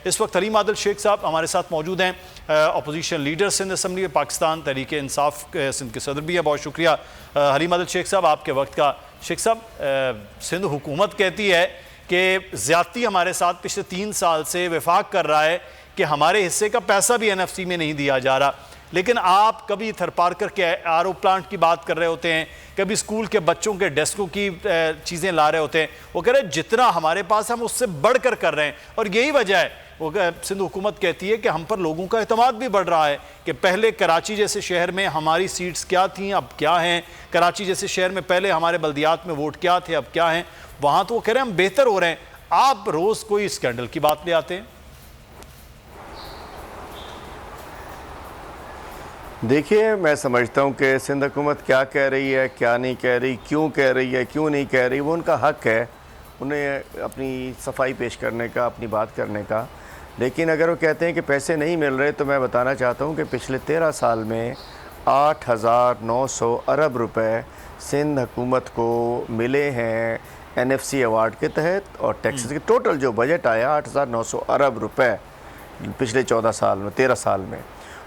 इस वक्त हलीम आदिल शेख साहब हमारे साथ मौजूद हैं, opposition leader Sindh assembly Pakistan Tehreek Insaf Sindh के सदर भी है। बहुत शुक्रिया हलीम आदिल शेख साहब आपके वक्त का। शेख साहब, सिंध हुकूमत कहती है कि ज़्यादती हमारे साथ पिछले 3 साल से वफाक कर रहा है कि हमारे हिस्से का पैसा भी NFC में नहीं दिया जा रहा, लेकिन आप कभी थरपारकर के RO प्लांट की बात कर रहे होते हैं, कभी स्कूल के बच्चों के डेस्कों की चीज़ें ला रहे होते हैं। वो कह रहे हैं जितना हमारे पास हम उससे बढ़कर कर रहे हैं, और यही वजह है वो सिंध हुकूमत कहती है कि हम पर लोगों का एतमाद भी बढ़ रहा है कि पहले कराची जैसे शहर में हमारी सीट्स क्या थीं अब क्या हैं, कराची जैसे शहर में पहले हमारे बल्दियात में वोट क्या थे अब क्या हैं। वहाँ तो वो कह रहे हैं हम बेहतर हो रहे हैं, आप रोज़ कोई स्कैंडल की बात ले आते हैं। देखिए, मैं समझता हूँ कि सिंध हुकूमत क्या कह रही है, क्या नहीं कह रही, क्यों कह रही है, क्यों नहीं कह रही, वो उनका हक़ है उन्हें अपनी सफाई पेश करने का, अपनी बात करने का। लेकिन अगर वो कहते हैं कि पैसे नहीं मिल रहे, तो मैं बताना चाहता हूँ कि पिछले 13 साल में 8,900 अरब रुपए सिंध हुकूमत को मिले हैं NFC अवार्ड के तहत, और टैक्सेस के टोटल जो बजट आया 8,900 अरब रुपए पिछले 14 साल में, 13 साल में।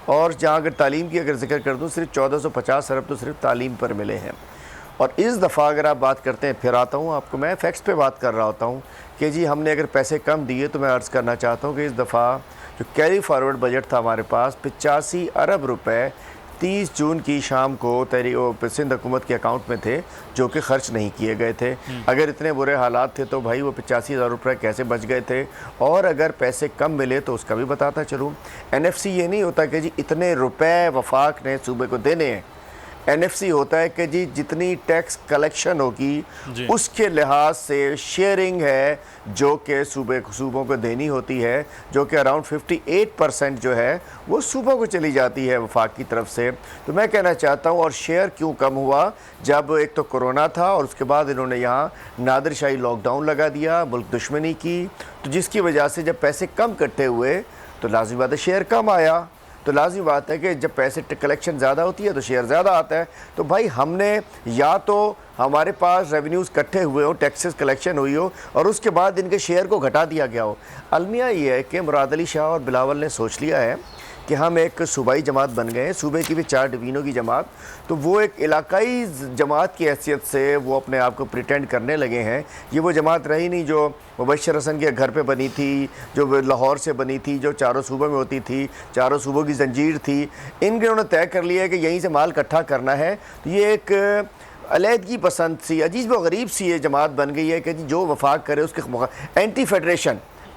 और जहाँ अगर तालीम की अगर जिक्र कर दूँ, सिर्फ 1450 अरब तो सिर्फ तालीम पर मिले हैं। और इस दफ़ा अगर आप बात करते हैं, फिर आता हूँ आपको, मैं फैक्ट्स पे बात कर रहा होता हूँ कि जी हमने अगर पैसे कम दिए, तो मैं अर्ज़ करना चाहता हूँ कि इस दफ़ा जो कैरी फॉरवर्ड बजट था हमारे पास 85 अरब रुपए 30 जून की शाम को सिंध हुकूमत के अकाउंट में थे, जो कि ख़र्च नहीं किए गए थे। अगर इतने बुरे हालात थे तो भाई वो 85,000 रुपये कैसे बच गए थे। और अगर पैसे कम मिले तो उसका भी बताता चलूँ। NFC ये नहीं होता कि जी इतने रुपए वफाक ने सूबे को देने हैं। NFC होता है कि जी जितनी टैक्स कलेक्शन होगी उसके लिहाज से शेयरिंग है जो कि सूबों को देनी होती है, जो कि अराउंड 58% जो है वो सूबों को चली जाती है वफाक की तरफ से। तो मैं कहना चाहता हूँ, और शेयर क्यों कम हुआ, जब एक तो कोरोना था और उसके बाद इन्होंने यहाँ नादिरशाही लॉकडाउन लगा दिया, मुल्क दुश्मनी की, तो जिसकी वजह से जब पैसे कम इकट्ठे हुए तो लाज़मी बात है शेयर कम आया। तो लाज़मी बात है कि जब पैसे कलेक्शन ज़्यादा होती है तो शेयर ज़्यादा आता है। तो भाई हमने या तो हमारे पास रेवेन्यूज़ इकट्ठे हुए हो, टैक्सेस कलेक्शन हुई हो, और उसके बाद इनके शेयर को घटा दिया गया हो। अलमिया ये है कि मुराद अली शाह और बिलावल ने सोच लिया है कि हम एक सूबाई जमात बन गए हैं, सूबे की भी 4 डिवीज़नों की जमात, तो वो एक इलाकाई जमात की हैसियत से वो अपने आप को प्रिटेंड करने लगे हैं। ये वो जमात रही नहीं जो मुबशर हसन के घर पे बनी थी, जो लाहौर से बनी थी, जो चारों सूबों में होती थी, चारों सूबों की जंजीर थी। इन्होंने तय कर लिया है कि यहीं से माल इकट्ठा करना है। तो ये एक अलहदगी पसंद सी, अजीब व गरीब सी ये जमात बन गई है कि जो वफाक करे उसके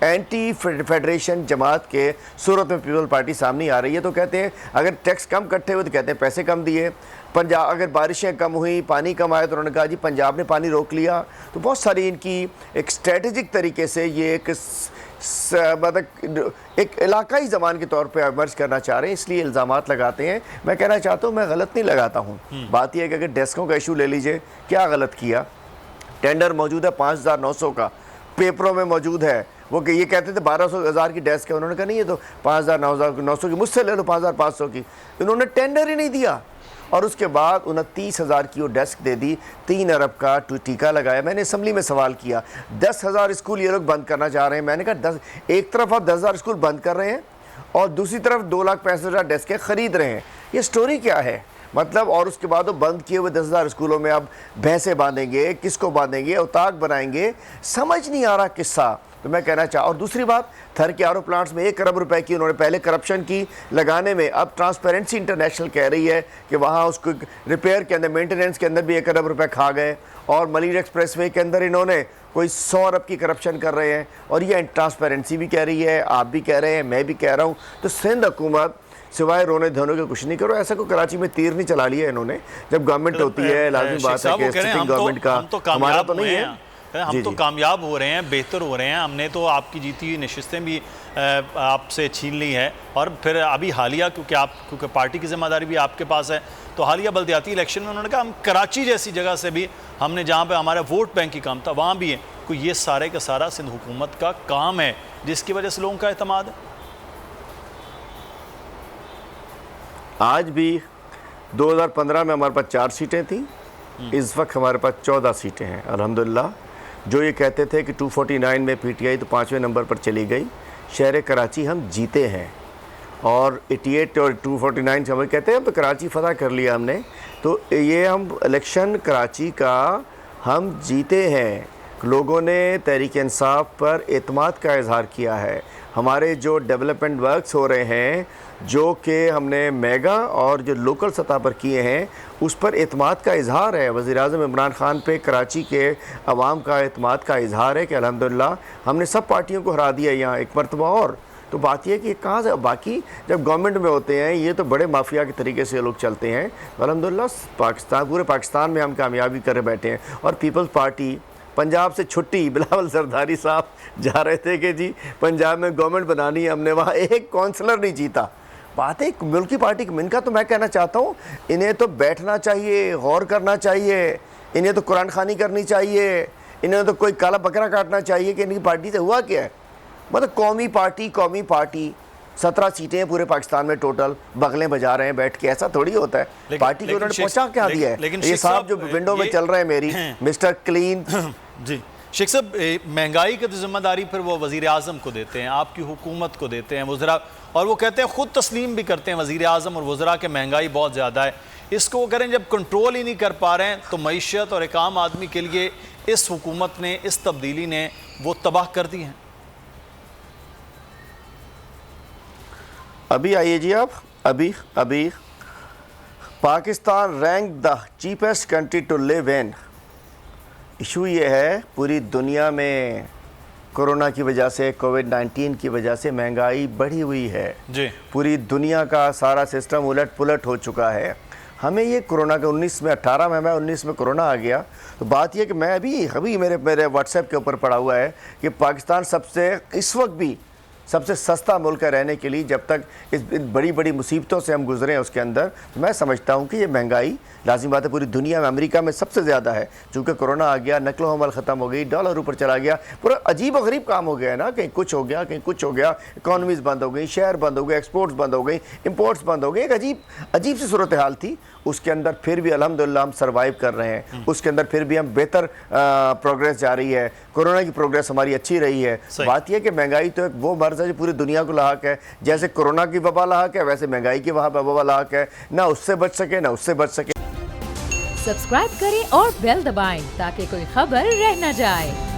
एंटी फेडरेशन जमात के सूरत में पीपल पार्टी सामने आ रही है। तो कहते हैं अगर टैक्स कम इकट्ठे हुए तो कहते हैं पैसे कम दिए। पंजाब अगर बारिशें कम हुई, पानी कम आया, तो उन्होंने कहा जी पंजाब ने पानी रोक लिया। तो बहुत सारी इनकी एक स्ट्रेटजिक तरीके से ये मतलब एक इलाकाई ज़बान के तौर पे इमर्ज करना चाह रहे हैं, इसलिए इल्ज़ामात लगाते हैं। मैं कहना चाहता हूँ मैं गलत नहीं लगाता हूँ। बात यह है कि अगर डेस्कों का इशू ले लीजिए, क्या गलत किया। टेंडर मौजूद है 5,900 का, पेपरों में मौजूद है। वो कि ये कहते थे 12,000 की डेस्क है, उन्होंने कहा नहीं ये तो 5,900 की, मुझसे ले लो 5,500 की। इन्होंने टेंडर ही नहीं दिया, और उसके बाद 29,000 की वो डेस्क दे दी। 3 अरब का टीका लगाया। मैंने असम्बली में सवाल किया 10,000 स्कूल ये लोग बंद करना चाह रहे हैं। मैंने कहा एक तरफ आप 10,000 स्कूल बंद कर रहे हैं और दूसरी तरफ 2,65,000 डेस्कें ख़रीद रहे हैं, ये स्टोरी क्या है मतलब। और उसके बाद वो बंद किए हुए 10,000 स्कूलों में अब भैंसें बांधेंगे, किसको बांधेंगे, उताक बनाएंगे, समझ नहीं आ रहा किस्सा। तो मैं कहना चाह, और दूसरी बात, थर के RO प्लांट्स में 1 अरब रुपए की उन्होंने पहले करप्शन की लगाने में, अब ट्रांसपेरेंसी इंटरनेशनल कह रही है कि वहाँ उसको रिपेयर के अंदर, मेंटेनेंस के अंदर भी 1 अरब रुपए खा गए। और मलिर एक्सप्रेसवे के अंदर इन्होंने कोई 100 अरब की करप्शन कर रहे हैं, और ये ट्रांसपेरेंसी भी कह रही है, आप भी कह रहे हैं, मैं भी कह रहा हूँ। तो सिंध हुकूमत सिवाय रोने धोने के कुछ नहीं करो। ऐसा को कराची में तीर नहीं चला लिया इन्होंने। जब गवर्नमेंट होती है लाज़मी बात है कि सिटिंग गवर्नमेंट का, हमारा तो नहीं है। हम तो कामयाब हो रहे हैं, बेहतर हो रहे हैं। हमने तो आपकी जीती हुई नशिस्तें भी आपसे छीन ली हैं, और फिर अभी हालिया क्योंकि पार्टी की जिम्मेदारी भी आपके पास है, तो हालिया बल्दियाती इलेक्शन में उन्होंने कहा हम कराची जैसी जगह से भी, हमने जहाँ पे हमारा वोट बैंक की काम था वहाँ भी है। कोई ये सारे का सारा सिंध हुकूमत का काम है जिसकी वजह से लोगों का एतमाद है। आज भी 2015 में हमारे पास 4 सीटें थी, इस वक्त हमारे पास 14 सीटें हैं अल्हम्दुलिल्लाह। जो ये कहते थे कि 249 में PTI तो 5वें नंबर पर चली गई, शहर कराची हम जीते हैं और 88 और 249 हम कहते हैं अब कराची फतह कर लिया हमने, तो ये हम इलेक्शन कराची का हम जीते हैं। लोगों ने तहरीक इंसाफ पर एतमाद का इजहार किया है। हमारे जो डेवलपमेंट वर्क्स हो रहे हैं जो कि हमने मेगा और जो लोकल सतह पर किए हैं उस पर एतमाद का इजहार है। वज़ीर-ए-आज़म इमरान ख़ान पे कराची के अवाम का एतमाद का इजहार है कि अल्हम्दुलिल्लाह हमने सब पार्टियों को हरा दिया यहाँ एक मरतबा और। तो बात यह है कि कहाँ से बाकी जब गवर्नमेंट में होते हैं ये तो बड़े माफिया के तरीके से लोग चलते हैं। अल्हम्दुलिल्लाह पाकिस्तान पूरे पाकिस्तान में हम कामयाबी कर बैठे हैं। और पीपल्स पार्टी पंजाब से छुट्टी बिलावल जरदारी साहब जा रहे थे कि जी पंजाब में गवर्नमेंट बनानी है, हमने वहाँ एक काउंसलर नहीं जीता। बात है मुल्की पार्टी इनका, तो मैं कहना चाहता हूँ इन्हें तो बैठना चाहिए, गौर करना चाहिए, इन्हें तो कुरान खानी करनी चाहिए, इन्हें तो कोई काला बकरा काटना चाहिए कि इनकी पार्टी से हुआ क्या है। मतलब कौमी पार्टी 17 सीटें हैं पूरे पाकिस्तान में टोटल, बगलें बजा रहे हैं बैठ के, ऐसा थोड़ी होता है। पार्टी को उन्होंने पहुंचा क्या दिया है। ये साहब जो विंडो में चल रहे हैं मेरी मिस्टर क्लीन जी शेख साहब, महंगाई की तो जिम्मेदारी फिर वो वज़ीर आज़म को देते हैं, आपकी हुकूमत को देते हैं वज़रा, और वो कहते हैं ख़ुद तस्लीम भी करते हैं वज़ीर आज़म और वज़रा के महंगाई बहुत ज़्यादा है। इसको वो करें जब कंट्रोल ही नहीं कर पा रहे हैं तो मईशत और एक आम आदमी के लिए इस हुकूमत ने, इस तब्दीली ने वो तबाह कर दी हैं। अभी आइए जी आप, अभी Pakistan rank the cheapest country to live in. Issue ये है पूरी दुनिया में कोरोना की वजह से, कोविड-19 की वजह से महंगाई बढ़ी हुई है जी। पूरी दुनिया का सारा सिस्टम उलट पुलट हो चुका है। हमें ये कोरोना का 19 में 18 में, मैं 19 में कोरोना आ गया, तो बात ये कि मैं अभी मेरे व्हाट्सएप के ऊपर पड़ा हुआ है कि पाकिस्तान सबसे इस वक्त भी सबसे सस्ता मुल्क है रहने के लिए। जब तक इस बड़ी मुसीबतों से हम गुजरे हैं उसके अंदर, तो मैं समझता हूँ कि ये महंगाई लाजिम बात है पूरी दुनिया में, अमेरिका में सबसे ज़्यादा है। चूँकि कोरोना आ गया, नकलो हमल ख़त्म हो गई, डॉलर ऊपर चला गया, पूरा अजीब व गरीब काम हो गया है ना, कहीं कुछ हो गया, कहीं कुछ हो गया, इकॉनमीज़ बंद हो गई, शहर बंद हो गए, एक्सपोर्ट्स बंद हो गई, इम्पोर्ट्स बंद हो गए, एक अजीब सी सूरत हाल थी। उसके अंदर फिर भी अल्हम्दुलिल्लाह हम सर्वाइव कर रहे हैं, उसके अंदर फिर भी हम बेहतर प्रोग्रेस जा रही है, कोरोना की प्रोग्रेस हमारी अच्छी रही है। बात यह कि महंगाई तो एक वो मर्ज़ है जो पूरी दुनिया को लाक है। जैसे कोरोना की वबा लाक है वैसे महंगाई की वबा लाक है, ना उससे बच सके ना उससे बच सके। सब्सक्राइब करें और बेल दबाएं ताकि कोई खबर रह न जाए।